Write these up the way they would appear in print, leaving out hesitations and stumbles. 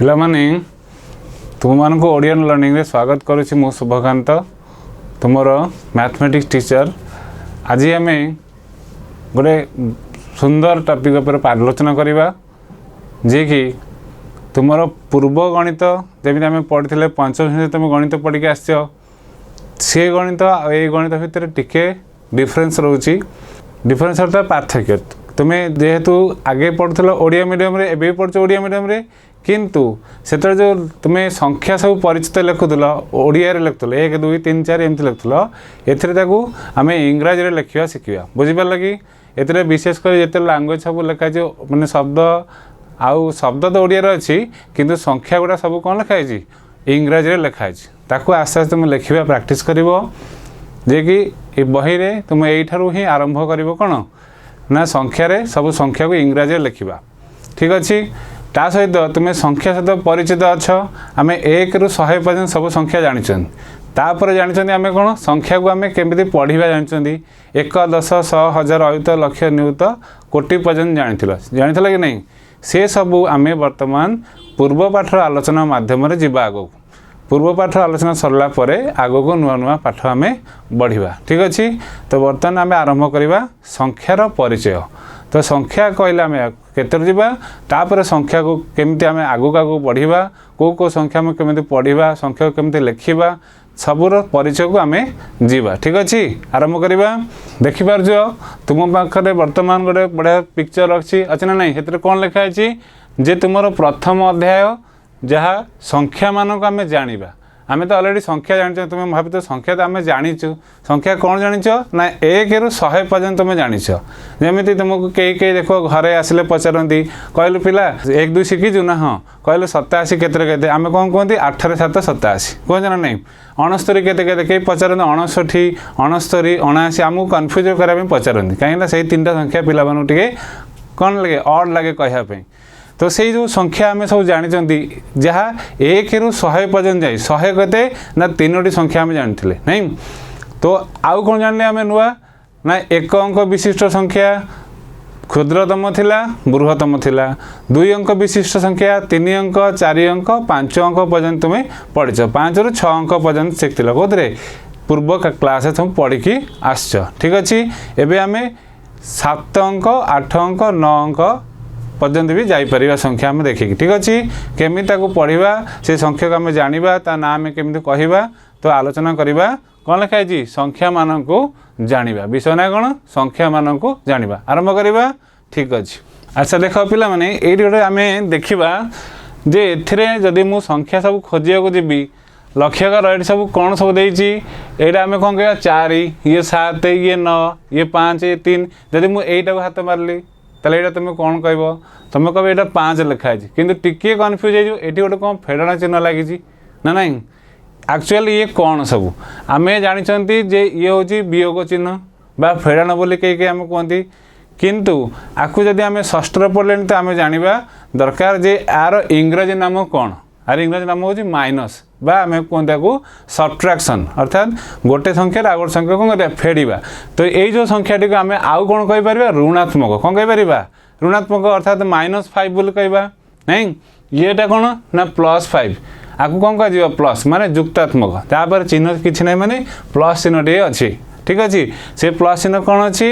पिला माने तुम मानक ओडियन लर्निंग रे स्वागत करुछि मु शुभकांत तुमर मैथमेटिक्स टीचर। आज आम गोटे सुंदर टॉपिक पर आलोचना करवा जे कि तुमर पूर्व गणित जमी आम पढ़ी पंचम श्रेणी तुम गणित पढ़ के आस सी गणित ये गणित भितर टिके डिफरेन्स रोचे। डिफरेन्स अर्थात पार्थक्य तुम्हें जेहेतु आगे पढ़ुल ओडिया मीडियम रे एबे पढ़ुच ओडिया मीडियम रे किंतु से जो तुम्हें संख्या सब परिचित लिखुल ओडिया लिखुल 1 2 3 4 एमती लिखुल एम आम इंग्राजी लिखा शिखा बुझीपार कि ए विशेषकर जिते लांगुएज सब लिखाई मैंने शब्द आउ शब्द तो ओडिया अच्छी किंतु संख्या गुड़ा सब कौन लिखाई इंग्राजी लिखाई ताकू आस्ते आस्ते तुम लिखा प्रैक्टिस कर जे कि बही रे तुम यू ही आरंभ कर कौन ना संख्यार सब संख्या को इंग्राजी लिखा ठीक अच्छे। ता सहित तुम्हें संख्या सहित परिचित अच्छ आम 1 ରୁ 100 पर्यंत सब संख्या जानी तापर जानी आम कौन संख्या को आम केमी पढ़ा जानी 1 10 100 1000 अयुत लक्ष नियुत कोटि पर्यंत जानी कि नहीं से सबू आम बर्तमान पूर्व पाठर आलोचना मध्यम जीवा आग पूर्व पाठ आलोचना सरला परे आग को नुआ नुआ पाठ आम बढ़िया ठीक अच्छे। तो बर्तमान आम आरंभ करवा संख्यार परिचय। तो संख्या कहले आम केतर जीवा तापर संख्या को केमती आम आगू आगू बढ़िया को संख्या में केमती पढ़ा संख्या को केमती लिखा सबूर परिचय को आम जीवा ठीक अच्छे। आरंभ करवा देखिपार तुम पाखे बर्तमान गोटे बढ़िया पिक्चर अच्छी अच्छे ना नहीं से कौन लिखाई जे तुम प्रथम अध्याय जहाँ संख्या मानक आम जाना आम तो अलरेडी संख्या जानी तुम भाव तो संख्या तो आम जाचु संख्या कौन जाच ना 1 ରୁ 100 पर्यंत तुम जाच जमी तुमको कई कई देख घरे आसिले पचारती कहलु पिला 1 2 शिखीचु ना हाँ कहलु 87 केते आम कौन कहते 8 रे 7 87 कहते ना नहीं 69 केते कई पचारती 69 69 79 आमको कन्फ्यूज कराया पचारती कहीं से 3टा संख्या पिला टे कौन लगे अड लगे कहवाई। तो से जो संख्या आम सब जानी जहाँ 1 ରୁ 100 पर्यंत जाए 100 कहते ना 3टी संख्या आम जानी नहीं। तो आउ कौन जाने आम नुआ ना 1 अंक विशिष्ट संख्या क्षुद्रतम थिला बृहत्तम थिला 2 अंक विशिष्ट संख्या 3 अंक 4 अंक 5 अंक पर्यंत तुम्हें पढ़ी 5 ରୁ 6 अंक पर्यंत शिखिल कौन पूर्व क्लास तुम पढ़ी आस ठीक अच्छे। एवं आम 7 अंक 8 अंक 9 अंक पर्यंत भी जापर संख्या आम देखिए ठीक अच्छे केमी पढ़ा से संख्या को आम जाना ता ना आम केमी कहवा तो आलोचना करवा कौन लिखाई संख्या मान को जाना विषय ना कौन संख्या मान को जाना आरंभ करवा ठीक अच्छे। अच्छा देख पिला माने ये गोटे आम देखा जे एदि मु संख्या सब खोजा को जी लक्ष्यकार ये सब कौन सब देती यहाँ आम कौन कह 4 ये 7 ये 9 ये 5 ये 3 जदि मुझे हाथ मारली ताले ये तुम कौन कह तुम कह ये 5 लिखाई कि टिके कन्फ्यूज हो ये गोटे कौन फेड़ना चिन्ह लगी ना नहीं एक्चुअली ये कौन सब आम जानते जे ये हूँ वियोग चिन्ह बा फेड़ाण बोली कई आम कहती किंतु आपको जदि आम षष्ठ पढ़ले तो आम जाना दरकार जे यार इंग्रजी नाम कौन आर इंग्रजी नाम हूँ माइनस बा आम कहते सब्ट्रैक्शन अर्थात गोटे संख्यार आ गोटे संख्या कौन फेड़ा। तो ये जो संख्याटी को आम आउ कौन कहीपर ऋणात्मक कौन कहीपर ऋणात्मक अर्थात -5 बोली कहवा नहीं येटा कौन ना +5 आपको कौन कह प्लस माने जुक्तात्मक तापर चिन्ह किसी ना माने प्लस चिन्हटे अच्छी ठीक अच्छे। से प्लस चिन्ह कौन अच्छी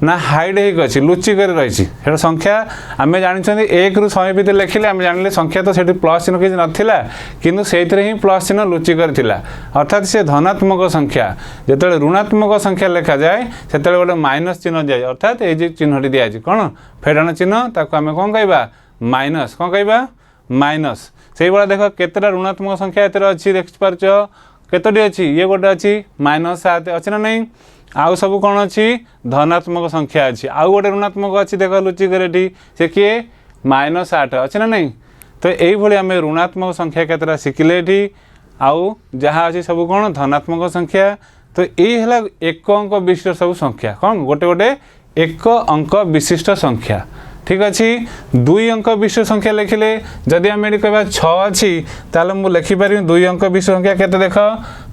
ना हाइड होगी लुचिक रही संख्या आम जानते 1 ରୁ 100 भितर लिखिले आम जान संख्या तो से प्लस चिन्ह किसी नाला कि से ही प्लस चिन्ह लुचिक अर्थात से धनात्मक संख्या जो ऋणात्मक संख्या लिखा जाए से गोटे माइनस चिन्ह दिए अर्थात ये चिन्हटी दिखाई कौन फेड़ाण चिन्ह ताको आम कौन कह माइनस कौन कह माइनस से भाया देख केतटा ऋणात्मक संख्या एत अच्छी देखिपार केतोटी अच्छी ये गोटे अच्छी -7 अच्छे ना नहीं आउ सब कौन अच्छी धनात्मक संख्या अच्छी आउ गोटे ऋणात्मक अच्छी देख लुचिक से किए -8 अच्छे ना नहीं। तो यही आम ऋणात्मक संख्या केतटा शिखिले ये आउ जहाँ अच्छी सब कौन धनात्मक संख्या। तो यही है 1 अंक विशिष्ट सब संख्या कौन गोटे गोटे 1 अंक विशिष्ट संख्या ठीक अच्छे। 2 अंक विशिष्ट संख्या लिखिले जदि आम ये कह 6 अच्छी ताल मुझे लिखिपारि 2 अंक विशिष्ट संख्या केते देख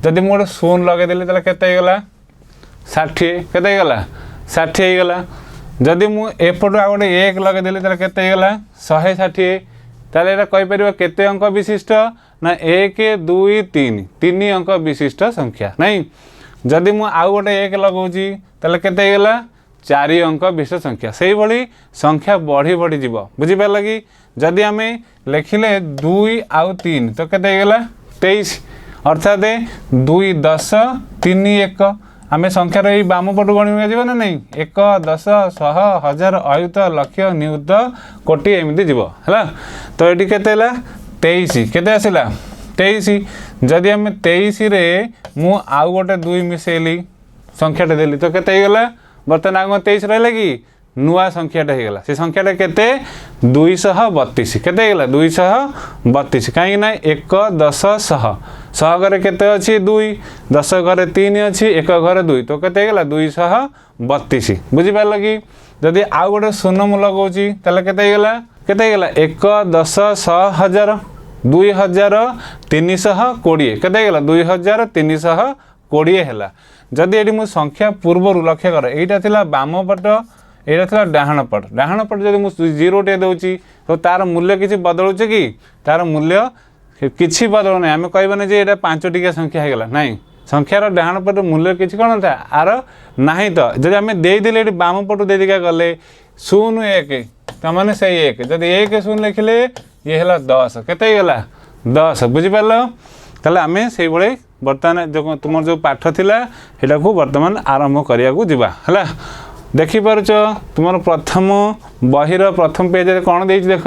जदि मुझे 0 लगेदेली ताले केते होगा 60 केते होगा 60 होगा जदि मुझे एपटू आ गए 1 लगेदेली ताले केते होगा 160 ताले एटा कहि परिबा केते अंक विशिष्ट ना 1 2 3 3 अंक विशिष्ट संख्या नहीं। जदि मु आउ गोटे 1 लगाउची ताले केते गेला 4 अंक विशिष्ट संख्या से भली संख्या बढ़ी बढ़ी जीव बुझी पार लगी। जदि आम लिखिले 2 आउ 3 तो केते गेला 23 अर्थात 2 10 3 1 आम संख्यार ये बाम पटू गणिका जीव ना नहीं 1 10 100 1000 अयुत लक्ष नियुत कोटी एमती जीव है। तो ये केते 23 केते आसला 23 जदि आम 23 रे मु आउ गोटे 2 मिसेली संख्याटा देली तो केते गला बर्तमान आग 23 रहा कि नुआ संख्याटा होगा से संख्याटा केते 232 केते गला 232 कहीं ना 1 10 100 100 घरे केते अच्छी 2 10 घरे 3 अच्छी 1 घरे 2 तो केते गला 232 बुझी पार लगी। जदि आउ गोटे शून्य मु लगाउची ताले केते गला 1 10 100 1000 2320 केते गला 2320 है। जदि ये मुझे संख्या पूर्वर लक्ष्य कर यहाँ बाम पट यहाँ डाहाण पट जब मुझे 0 टे दूसरी तो तार मूल्य किसी बदलुचे कि तार मूल्य किसी बदल ना आम कहबानी जे ये 5 टिका संख्या होगा नहीं संख्यार डाहाण पट मूल्य किसी कौन था आर ना तो जब आम देदेले ये बाम पटू देदिका गले 0 1 तमाने से 1 जब 1 0 लिखिले ये है 10 केते गला 10 बुझीपार ताले आम से बर्तमान जो तुम जो पाठ थिला सेटा को बर्तमान आरंभ करिया को जीवा हला। देखि पारुछ तुमर प्रथम बहिर प्रथम पेज रे कोन देछि देख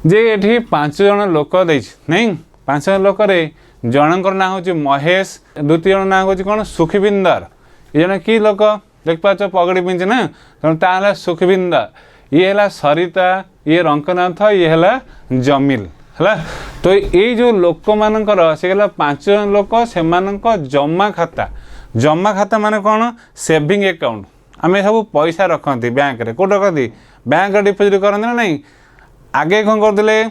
जे एठी 5 जन लोक देछि नहीं 5 जन लोक रे जनकर ना होछि महेश द्वितीय जन ना होछि कोन सुखविंदर ये जन की लोक देख पाछ पगड़ी पिंच ना त ताला सुखविंदर ये हला सरिता ये रंकनाथ ये हला जमील है। तो ये जो लोक मानकर से 5 जन लोक से जमा खाता माने कौन सेविंग अकाउंट आम सब पैसा रखती बैंक रे कौट रखती बैंक डिपोजिट करते ना नहीं आगे कौन करते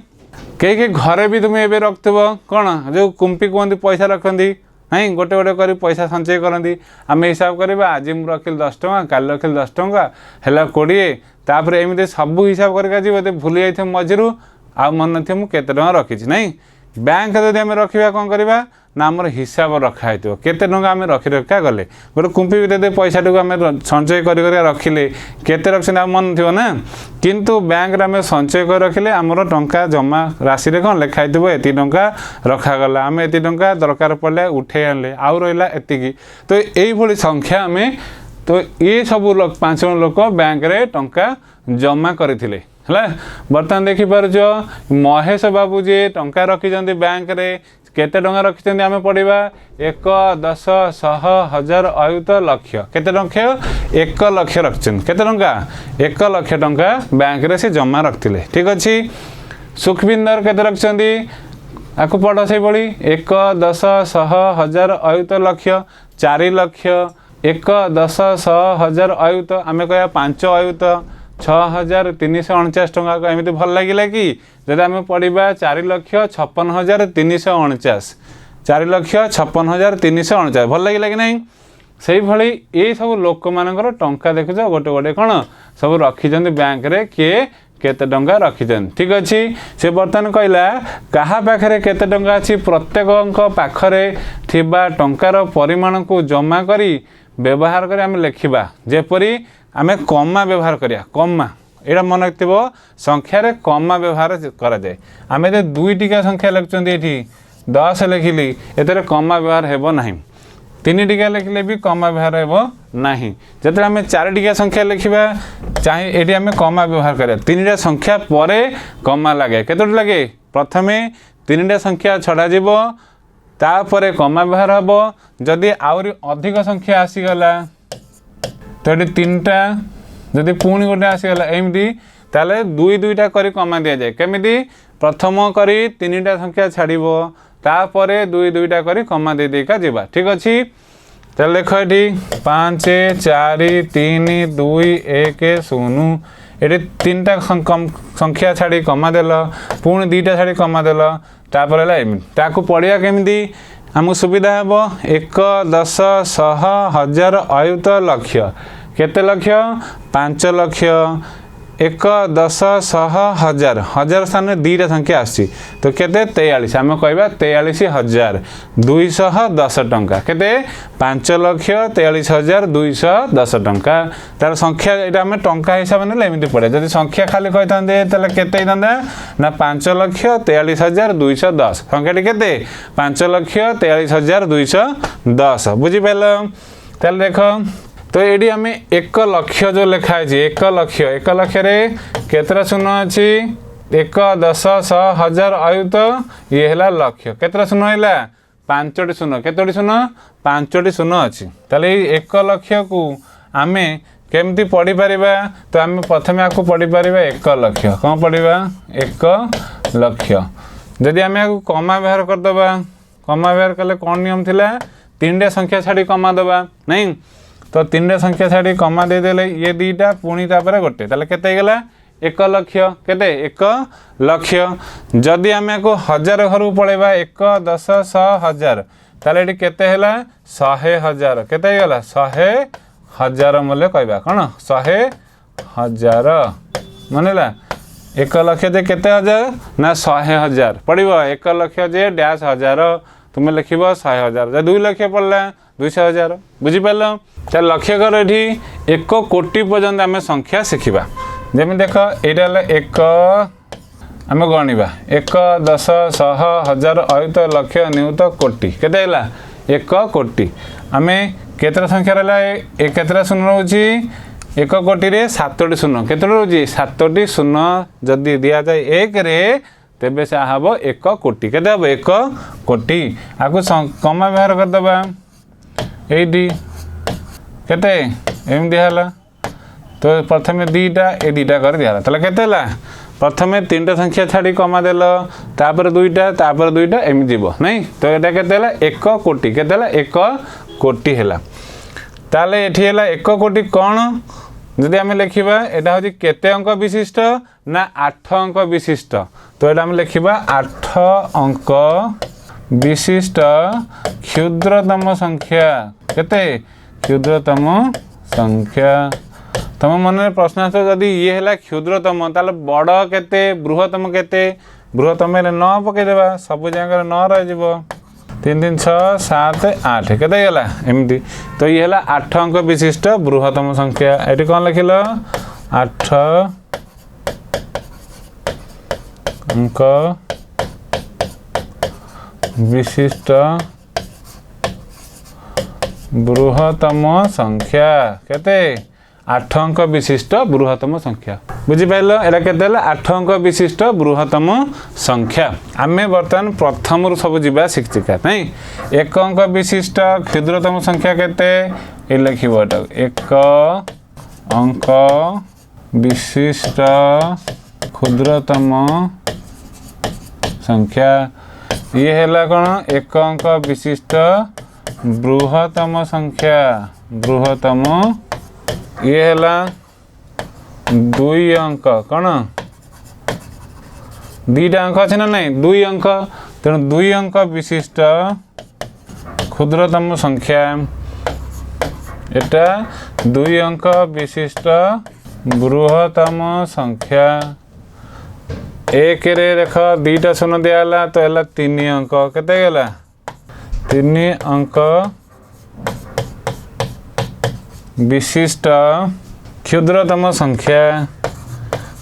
कई घरे भी तुम एवं रखिव कौन जो कुंपी कहते पैसा रखती नहीं गोटे गोटे कर पैसा संचय करती आम हिसाब करवा आज मुझे रखिल 10 टଙ୍କା काल रखिल 10 टଙ୍କା है 20 तापर एमती सब हिसाब कर भूली जाइए मझिरू आ मन नथियो मु केते टଙ୍କା रखिछि नहीं बैंक जदि आम रखा कौन करवा ना आमर हिसाब रखा हो केते टଙ୍କା आम रखी रखा गले गोटे कुंपी भी पैसा टाक आम संचय कर रखिले केते रख मन थी ना किंतु बैंक आम संचय कर रखिले आमर टंका जमा राशि रे कौन लिखाई एति टंका रखागला आम एति टंका दरकार पड़े उठे आनले आउ रहा एतिकी तो यही संख्या आम तो ये सब 5 जन लोक बैंक रे टंका जमा करथिले है। बर्तमान देखिपार महेश बाबू जी टंका रखिंट बैंक रे केते टंका रखिंट आम पढ़ा 1 10 100 1000 अयुत लक्ष केते टंका 1 लक्ष रखिंट केते टंका 1 लक्ष टंका बैंक रे से जमा रखिले ठीक अच्छी। सुखविंदर केते रखिंट आपको पढ़ से भली 1 10 100 1000 अयुत लक्ष 4 लक्ष 1 10 100 1000 अयुत आम कह 5 अयुत 6349 टंका एमती भल लगे कि जब आम पढ़ा 4,56,349 4,56,349 भल लगे कि नहीं से भली ये सब लोक मानकर टंका देखुच गोटे गोटे कौन सब रखिंट बैंक रे किए केते टंका रखिंट ठीक अच्छे। से बर्तमान कहला कहा पाखरे केते टंका अच्छी प्रत्येक पाखरे थिबा टंकार परिमाण को जमा करी व्यवहार कर आम लिखा जेपरी आम कमा व्यवहार करिया कमा एटा मन रखिथो संख्यार कमा व्यवहार कराए आम ये 2 टिका संख्या लिखुं ये 10 लिखिली एतर कमा व्यवहार हेबो नाही 3 टिका लिखिले भी कमा व्यवहार हेबो नाही जते आम 4 टिका संख्या लिखा चाहे ये आम कमा व्यवहार करिया 3टा संख्या परे कमा लगे केतोटी लगे प्रथमे 3टा संख्या छड़ा जीवो तापरे कमा व्यवहार हेबो जदि आउरी अधिक संख्या आसीगला तो ये 3टा जदि पुणी गोटे आसीगला एमती ताले 2-2टा करी कमा दि जाए केमिति प्रथम करी 3टा संख्या छाड़िबो तापरे 2-2टा करी कमा दे देका जीवा ठीक अच्छी। ताले देख ये 5 4 3 2 1 0 ये 3टा संख्या छाड़ी कमा देल पुणी 2टा छाड़ी कमा देल तापर ताकू पढ़िया केमिति आमको सुविधा हे 1 10 100 1000 अयुत लक्ष केते लक्ष 5 लक्ष 1 10 100 1000 1000 स्थान में दुईटा संख्या आसी तो केते 43 आम कहवा 43,000 210 टंका केते 5,43,210 टंका तार संख्या यहाँ आम टंका हिसाब ने एमती पड़े जब संख्या खाली कही था केते ना 5,43,210 संख्याटी केते 5,43,210 बुझीपाल ताल देख तो ये आम 1 लक्ष जो लिखाई 1 लक्ष रे केतरा शून्य अच्छी 1 10 100 1000 अयुत ये है लक्ष केतरा शून्य है 5टी शून्य केतोटी शून्य 5टी शून्य अच्छी ताले 1 लक्ष को आम केमती पढ़ी पारिबा तो आम प्रथम आपको पढ़ी पारिबा 1 लक्ष कौन पढ़ा 1 लक्ष जदि आम आपको कमा व्यवहार करदबा कमा व्यवहार कले कौन नियम थिला 3टा संख्या छाड़ी कमा दबा नहीं तो 3टा संख्या छाड़ी कमा देदेले ये दुईटा पुणी तापर गोटे ताले केते गला 1 लक्ष केते 1 लक्ष जदि आम को 1000 घर पलैबा 1 10 100 1000 ताले एटी केते हैला 100,000 केते गला 100,000 मूल्य कहबा कौन 100,000 मनला 1 लक्ष जे केते हजार ना 100,000 पड़ो 1 लक्ष जे डैश हजार तुम्हें लिख 100,000 जब 2 लक्ष पड़ा 200,000 बुझीपाल चल लक्ष्य कर ये 1 कोटी पर्यंत आम संख्या शिखा जमी देख यहाँ 1 आम गणवा 1 10 100 1000 अयुत लक्ष नियुत कोटी केते 1 कोटी आम केतरा संख्या रहा केतरा शून्य रोची 1 कोटी रे 7टी शून्य केते रोची 7टी शून्य जदि दि जाए 1 रे तेबे से हम 1 कोटी केते हम 1 कोटी आपको कमा व्यवहार करदबा एटी केते एमती है तो प्रथम दुईटा ए दुईटा कर दिया केते प्रथम 3टा संख्या छाड़ी कमा देल तापर दुईटा एमती जीव नहीं तो यहाँ केते 1 कोटी केते 1 कोटी है ताले एठी है 1 कोटी कौन जदि आम लिखा यहाँ हूँ केते अंक विशिष्ट ना 8 अंक विशिष्ट तो यहाँ आम लिखा 8 अंक विशिष्ट क्षुद्रतम संख्या केते क्षुद्रतम संख्या तुम मन में प्रश्न आस जदि ये है क्षुद्रतम ताले बड़ केते बृहत्तम केते बृहत्तम 9 पकईदेवा सब जगह 9 रही 3 3 6 7 8 केते गला एमती तो ये है 8 अंक विशिष्ट बृहत्तम संख्या ये कौन लिखिल 8 अंक विशिष्ट बृहत्तम संख्या केते 8 अंक विशिष्ट बृहत्तम संख्या बुझीपाल एटा केते 8 अंक विशिष्ट बृहत्तम संख्या आम बर्तमान प्रथम सब जीवा शिक्षिका नहीं 1 अंक विशिष्ट क्षुद्रतम संख्या केते ये लिख 1 अंक विशिष्ट क्षुद्रतम संख्या ये है कौन 1 अंक विशिष्ट बृहत्तम संख्या बृहत्तम ये है 2 अंक कौन 2टा अंक अच्छे ना नहीं 2 अंक तेणु 2 अंक विशिष्ट क्षुद्रतम संख्या एटा 2 अंक विशिष्ट बृहत्तम संख्या 1 रे देख 2टा शून्य दिगला तो है 3 अंक केते गला 3 अंक विशिष्ट क्षुद्रतम संख्या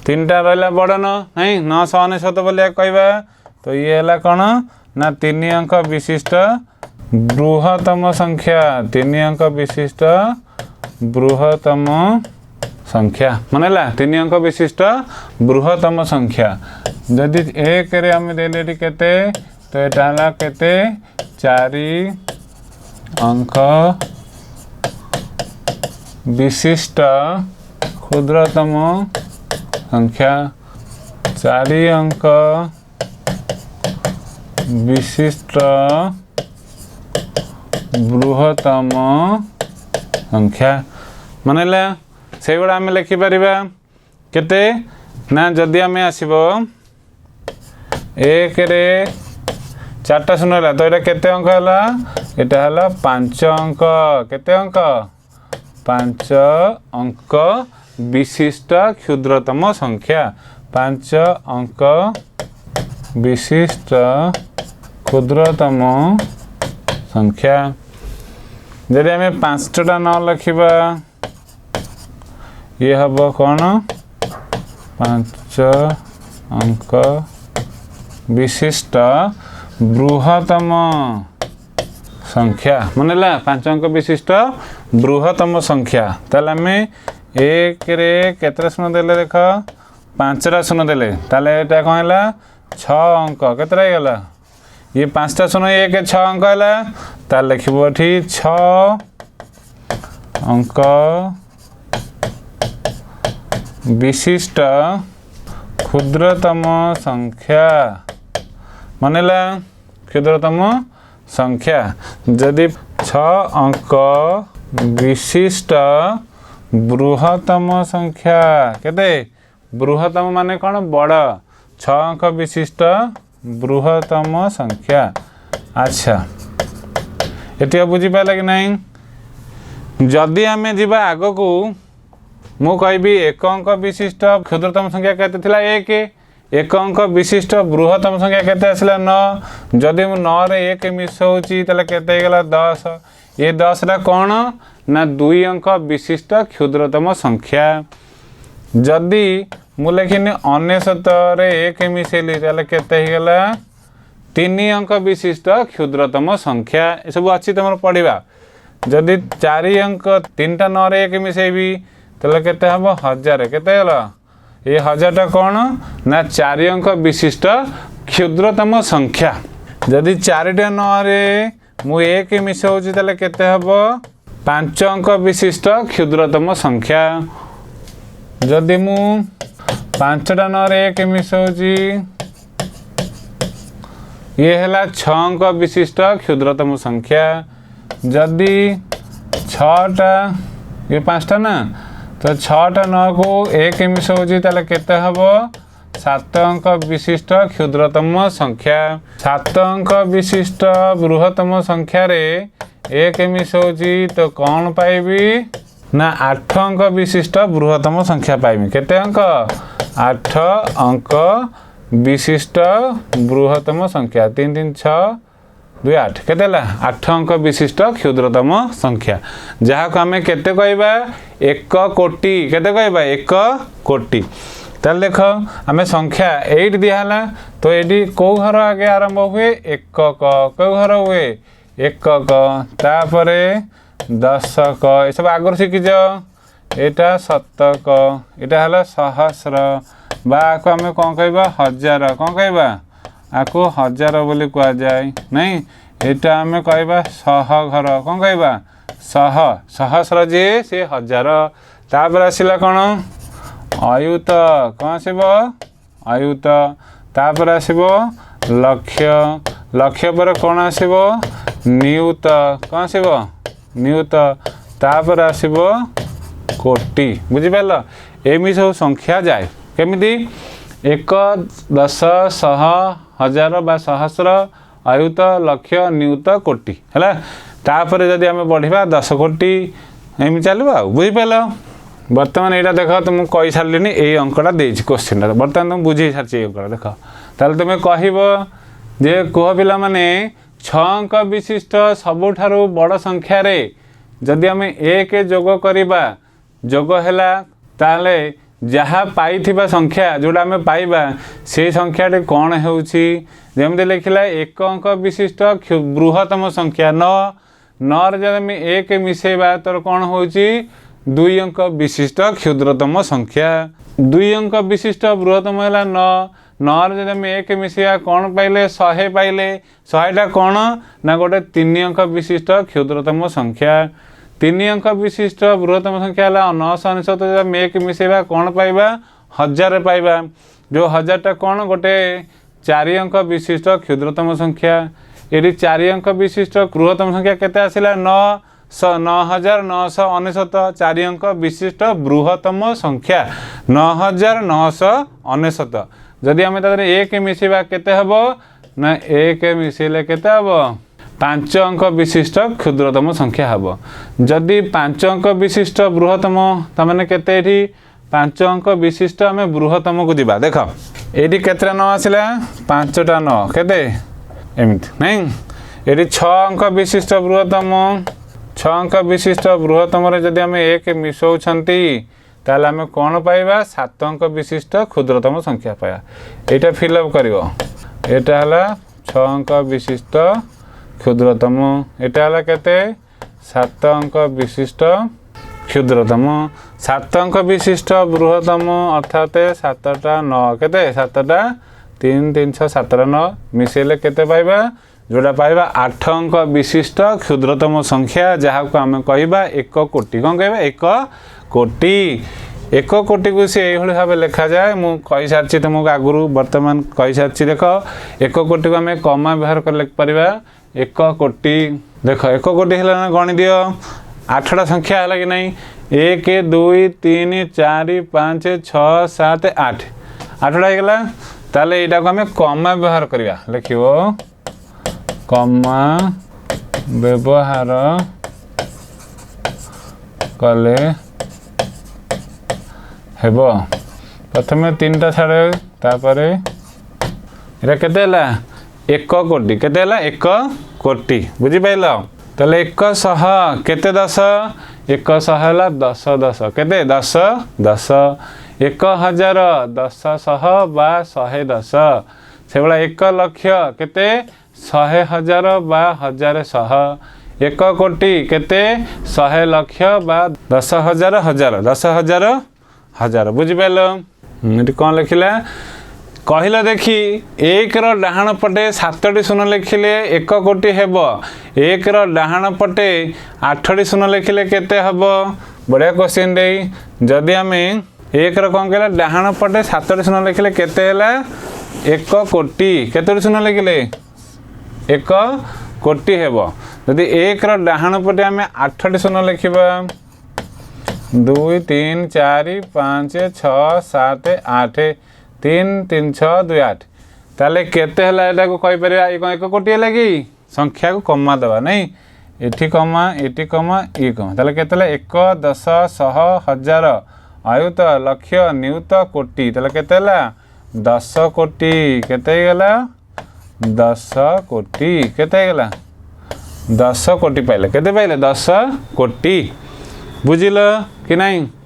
3टा रहा बड़ नहीं 999 बोलिया कहवा तो ये है कौन ना 3 अंक विशिष्ट बृहत्तम संख्या 3 अंक विशिष्ट बृहत्तम संख्या मनला 3 अंक विशिष्ट बृहत्तम संख्या जदि 1 रे आम देले केते तो यहाँ केते 4 अंक विशिष्ट क्षुद्रतम संख्या 4 अंक विशिष्ट बृहत्तम संख्या मनला से गुड़ा आम लिखिपर केते ना जदि आम आसब 1 रे 4टा शून्य है तो यहाँ केते अंक है यहाँ है 5 अंक केते अंक 5 अंक विशिष्ट क्षुद्रतम संख्या 5 अंक विशिष्ट क्षुद्रतम संख्या जदि आम 5टा न लिखा ये हम कौन 5 अंक विशिष्ट बृहत्तम संख्या मनला 5 अंक विशिष्ट बृहत्तम संख्या ताले आम एक रे केतरा शून्य देले देख 5टा शून्य देले ताले एटा कौन है 6 अंक केतरा गला ये 5टा शून्य 1 6 अंक है ताले लिखबो एठी 6 अंक विशिष्ट क्षुद्रतम संख्या मनला क्षुद्रतम संख्या जदि 6 अंक विशिष्ट बृहत्तम संख्या केते बृहत्तम माने कौन बड़ 6 अंक विशिष्ट बृहत्तम संख्या अच्छा ये बुझी पाला कि नहीं जदि आम जीवा आग को मु कहि 1 अंक विशिष्ट क्षुद्रतम संख्या केते थिला 1 अंक विशिष्ट बृहत्तम संख्या केते आसला 9 जदि मु 9 रे 1 मिसौची तले केते गला 10 ये 10 रा कौन ना 2 अंक विशिष्ट क्षुद्रतम संख्या जदि मु लिखिनी 99 रे 1 मिसेली तले केते गला 3 अंक विशिष्ट क्षुद्रतम संख्या ये सब अच्छी तुम पढ़ा जदि 4 अंक 3टा 9 रे 1 मिसेबी तले केते हम 1000 केते गला ये 1000टा कौन ना 4 अंक विशिष्ट क्षुद्रतम संख्या जदि 4टा 9 रे मु 1 मिसौची तले केते हम 5 अंक विशिष्ट क्षुद्रतम संख्या जदि मु 5टा 9 रे 1 मिसौची ये है 6 अंक विशिष्ट क्षुद्रतम संख्या जदि 6टा ये 5टा ना तो 6टा 9 को 1 मिसौची ताले केते हबो 7 अंक विशिष्ट क्षुद्रतम संख्या 7 अंक विशिष्ट बृहत्तम संख्या रे 1 मिसौची तो कौन पाइबी ना 8 अंक विशिष्ट बृहत्तम संख्या पाइबी केते अंक 8 अंक विशिष्ट बृहत्तम संख्या 3 3 6 2 8 केते 8 अंक विशिष्ट क्षुद्रतम संख्या जहाँ को आम केते कहबा 1 कोटी केते कहबा 1 कोटी ताल देख आम संख्या 8 दिहला तो ये कौ घर आगे आरंभ हुए 1 कौ घर हुए 1 तापर 10 ये सब आगर शिखिच यहाँ 7 यहाँ है सहस्र बा को आम कौन कहबा 1000 कौन कहबा आपको 1000 बोली कह जाए नहीं यहाँ आम कहबा 100 घर कौन कहबा 100 सहस्र जी से 1000 तापर आसला कौन अयुत कौन आसब अयुत तापर आसब लक्ष लक्ष पर कौन आसब नियुत कौन आसब नियुत तापर आसब कोटी बुझिपाल एमि सब संख्या जाए केमिति 1 10 100 1000 बा सहस्र अयुत लक्ष नियुत कोटी है तापर जदि आम बढ़िया 10 कोटी एमि चलो बुझिपाल बर्तमान यहाँ देख तुम कही सारे यही अंकटा दे क्वेश्चन बर्तमान तुम बुझे सारी अंकटा देख ताल तुम कह जे कह पिला माने 6 अंक विशिष्ट सबुठारु बड़ संख्या रे जदि आम 1 जोग करवा जोग है ताले जहाँ पाई संख्या जोड़ा आम पाइबा से संख्याटी कौन होमती लिखला 1 अंक विशिष्ट बृहत्तम संख्या 9 9 रे जब 1 मिसेबा तोर कौन हो 2 अंक विशिष्ट क्षुद्रतम संख्या 2 अंक विशिष्ट बृहत्तम है 9 9 रे जब 1 मिसेबा कौन पाइले 100 पाइले 100टा कौन ना गोटे 3 अंक विशिष्ट क्षुद्रतम संख्या 3 अंक विशिष्ट बृहत्तम संख्या है 999 जब 1 मिसेबा कौन पाइबा 1000 पाइबा जो 1000टा कौन गोटे 4 अंक विशिष्ट क्षुद्रतम संख्या ये 4 अंक विशिष्ट बृहत्तम संख्या केते आसिला 9999 4 अंक विशिष्ट बृहत्तम संख्या 9999 जदि आम 1 मिसेबा केते हबो ना 1 मिसेले केते हबो 5 अंक विशिष्ट क्षुद्रतम संख्या हबो जदि 5 अंक विशिष्ट बृहत्तम तमाने केते एठी पांच अंक विशिष्ट आम बृहत्तम को जीवा देख ये केतटा न आसला 5टा न केते एमती नहीं ये 6 अंक विशिष्ट बृहत्तम 6 अंक विशिष्ट बृहत्तम जदि आम एक मिसौछंती ताल आम कौन पाइबा 7 अंक विशिष्ट क्षुद्रतम संख्या पाया यहाँ फिलअप कर यहाँ है 6 अंक विशिष्ट क्षुद्रतम यहाँ है केते 7 अंक विशिष्ट क्षुद्रतम 7 अंक विशिष्ट बृहत्तम अर्थात 7टा 9 केते 7टा 3 3 6 7 9 मिसेले केते पाइबा जोड़ा पाइबा 8 अंक विशिष्ट क्षुद्रतम संख्या जहाँ को आम कहवा 1 कोटी कौन कहवा 1 कोटी 1 कोटी को सी यही भाव लिखा जाए मुझे सारी तुमको आगुरी बर्तमान कही सारी देख 1 कोटी को आम कमा व्यवहार कर लिखिपर 1 कोटी देख 1 कोटी है गणी दियो 8टा संख्या है कि नहीं 1 2 3 4 5 6 7 8 8टा होगा ताले यहाँ को आम कमा व्यवहार करवा लिखो कमा व्यवहार कले हेब प्रथम 3टा छाड़ तापर ये केते 1 कोटी केते 1 कोटी बुझिपाइल ताले 100 केते 10 100 है 10 10 केते 10 10 1000 10 बा 110 से भाया 1 लक्ष केते 100,000 बा 1,100 1 कोटी केते 100 लक्ष बा 10,000 10,000 10,000 1000 बुझिपाल ये कौन लिखला कहला देखी 1 रो डाहाण पटे 7टी शून्य लिखिले 1 कोटी हेब 1 रो डाहाण पटे 8टी शून्य लिखिले केते हब बढ़िया क्वेश्चन दे जदि आम 1 रो कौन कहला डाहाण पटे 7टी शून्य लिखिले केते हला 1 कोटी केतोटी शून्य लिखिले 1 कोटी हेब जदि 1 रो डाहाण पटे आम 8टी शून्य लिखिबा 2 3 4 5 6 7 8 3 3 6 2 8 ताले केते हला एटा को कहि परिया ए 1 कोटी हला कि संख्या को कमा दवा नहीं एठी कमा एठी कमा ई कमा ताले केते हला 1 10 100 1000 आयुत लक्ष नियुत कोटी ताले केते हला 10 कोटी केते गला 10 कोटी केते गला 10 कोटी पाइले केते पाइले 10 कोटी बुझिल कि नहीं